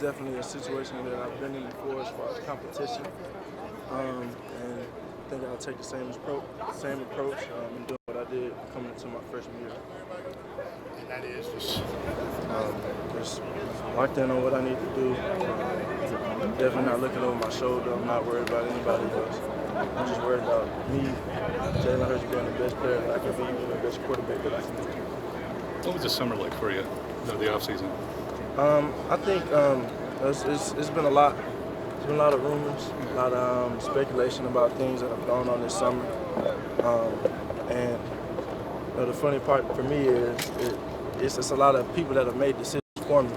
definitely a situation that I've been in before as far as competition, and I think I'll take the same approach and doing what I did coming into my freshman year. And that is just Just locked in on what I need to do. Definitely not looking over my shoulder. I'm not worried about anybody else. I'm just worried about me, Jalen Hurts, being the best player that I can be, the best quarterback that I can be. What was the summer like for you, the offseason? I think it's been a lot. There's been a lot of rumors, a lot of speculation about things that have gone on this summer. And the funny part for me is it's just a lot of people that have made decisions for me.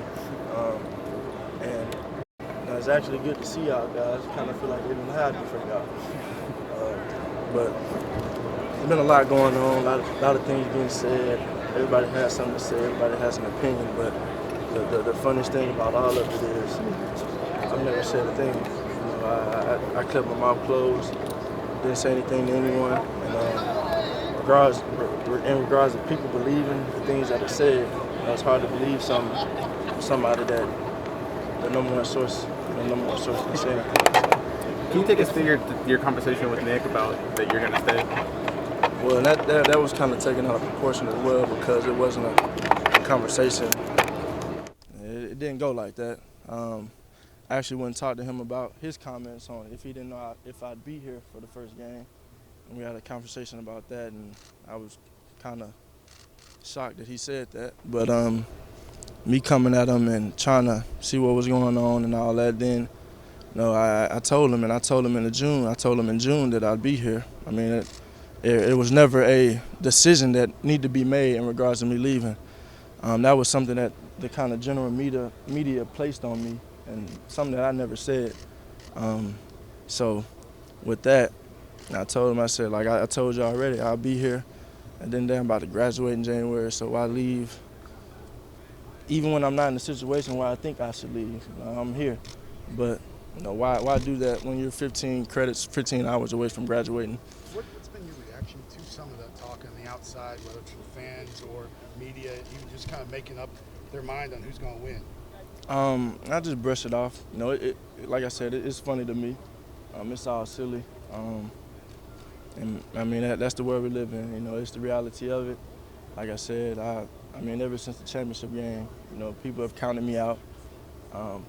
And it's actually good to see y'all guys. Kind of feel like they've been hiding from y'all. But there's been a lot going on, a lot of things being said. Everybody has something to say. Everybody has an opinion. But the funniest thing about all of it is I've never said a thing. I kept my mouth closed, didn't say anything to anyone. And in regards to people believing the things that are said, it's hard to believe somebody that the number one source can say anything. Can you take us through your conversation with Nick about that you're going to stay? Well, that was kind of taken out of proportion as well because it wasn't a conversation. It didn't go like that. I actually went and talked to him about his comments on if he didn't know if I'd be here for the first game. And we had a conversation about that, and I was kind of shocked that he said that. But me coming at him and trying to see what was going on and all that, then I told him, and I told him in June that I'd be here. I mean, it was never a decision that needed to be made in regards to me leaving. That was something that the kind of general media placed on me, and something that I never said. So with that, I told him, I said, like I told you already, I'll be here. And then I'm about to graduate in January, so why leave? Even when I'm not in a situation where I think I should leave, I'm here. But why do that when you're 15 hours away from graduating? what's been your reaction to some of that talk on the outside, whether it's from fans or media, even just kind of making up their mind on who's going to win? I just brush it off. Like I said, it's funny to me. It's all silly. And I mean, that's the world we live in. It's the reality of it. Like I said, I mean, ever since the championship game, people have counted me out.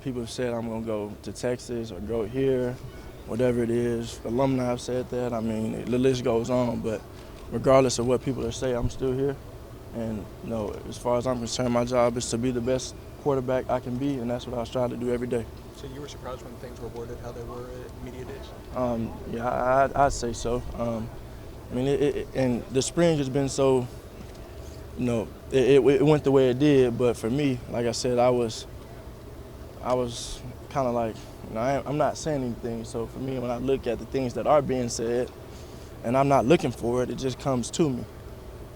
People have said I'm going to go to Texas or go here, whatever it is. Alumni have said that. I mean, the list goes on. But regardless of what people say, I'm still here. And, as far as I'm concerned, my job is to be the best quarterback I can be, and that's what I was trying to do every day. So you were surprised when things were worded how they were at media days? Yeah, I'd say so. I mean, and the spring has been so, it went the way it did. But for me, like I said, I was kind of like, I'm not saying anything. So for me, when I look at the things that are being said, and I'm not looking for it, it just comes to me.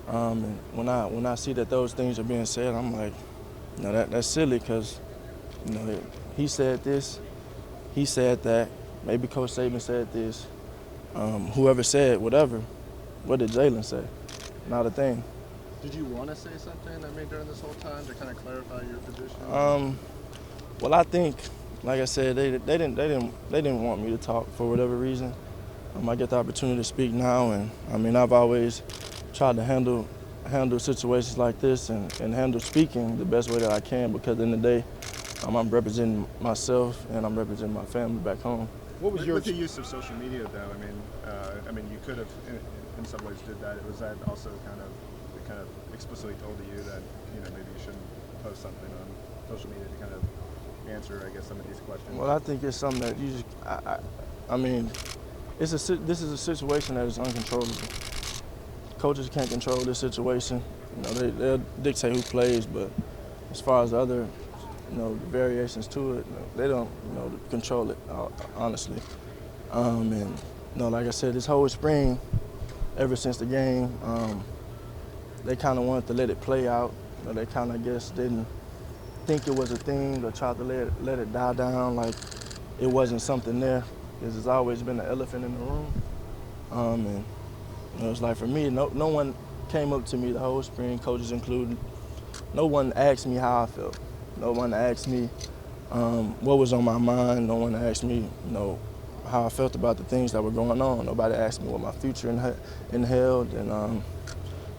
And when I see that those things are being said, I'm like, that's silly because, he said this, he said that, maybe Coach Saban said this, whoever said whatever. What did Jalen say? Not a thing. Did you want to say something, during this whole time to kind of clarify your position? Well, I think, like I said, they didn't want me to talk for whatever reason. I get the opportunity to speak now, and I mean, I've always tried to handle situations like this and handle speaking the best way that I can, because at the end of the day, I'm representing myself and I'm representing my family back home. What was with the use of social media, though? I mean, you could have, in some ways, did that. Was that also kind of explicitly told to you that maybe you shouldn't post something on social media to kind of answer, I guess, some of these questions? Well, I think it's something that you just, I mean, this is a situation that is uncontrollable. Coaches can't control this situation. They'll dictate who plays, but as far as the other, variations to it, they don't, control it, honestly. And, like I said, this whole spring, ever since the game, they kind of wanted to let it play out. They kind of, I guess, didn't think it was a thing or tried to let it die down like it wasn't something there, because there's always been an elephant in the room. And it was like, for me, no one came up to me the whole spring, coaches included. No one asked me how I felt. No one asked me what was on my mind. No one asked me, how I felt about the things that were going on. Nobody asked me what my future entailed, and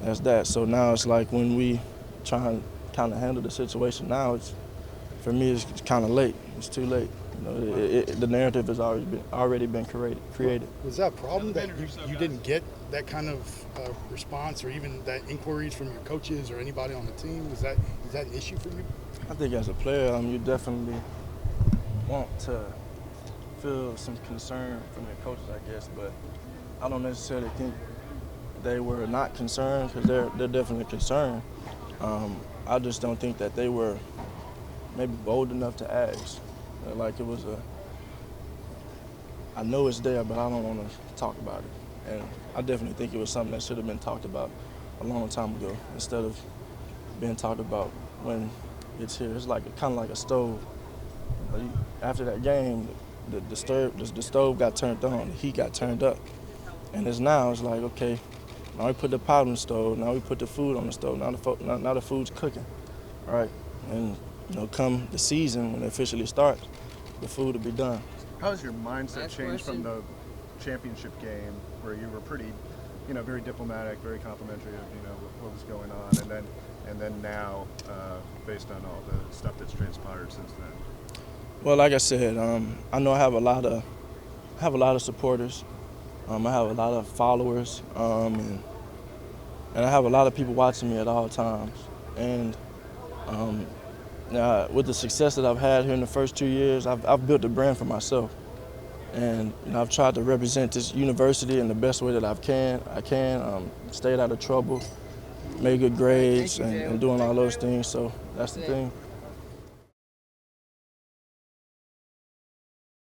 that's that. So now it's like when we try and kind of handle the situation now, for me, it's kind of late. It's too late. The narrative has already been created. Was that a problem that you didn't get that kind of response or even that inquiries from your coaches or anybody on the team? Is that an issue for you? I think as a player, you definitely want to feel some concern from your coaches, I guess, but I don't necessarily think they were not concerned, because they're definitely concerned. I just don't think that they were maybe bold enough to ask. Like it was I know it's there, but I don't want to talk about it. And I definitely think it was something that should have been talked about a long time ago, instead of being talked about when it's here. It's like kind of like a stove. After that game, the stove got turned on, the heat got turned up, and it's like, okay, now we put the pot on the stove, now we put the food on the stove, now the food's cooking, all right? And come the season when it officially starts, the food will be done. How has your mindset changed from the championship game, where you were pretty, very diplomatic, very complimentary of what was going on, and then now, based on all the stuff that's transpired since then? Well, like I said, I know I have a lot of supporters. I have a lot of followers, and I have a lot of people watching me at all times. And now, with the success that I've had here in the first 2 years, I've built a brand for myself. And I've tried to represent this university in the best way that I can. Stayed out of trouble, made good grades, and doing all those things. So that's the thing.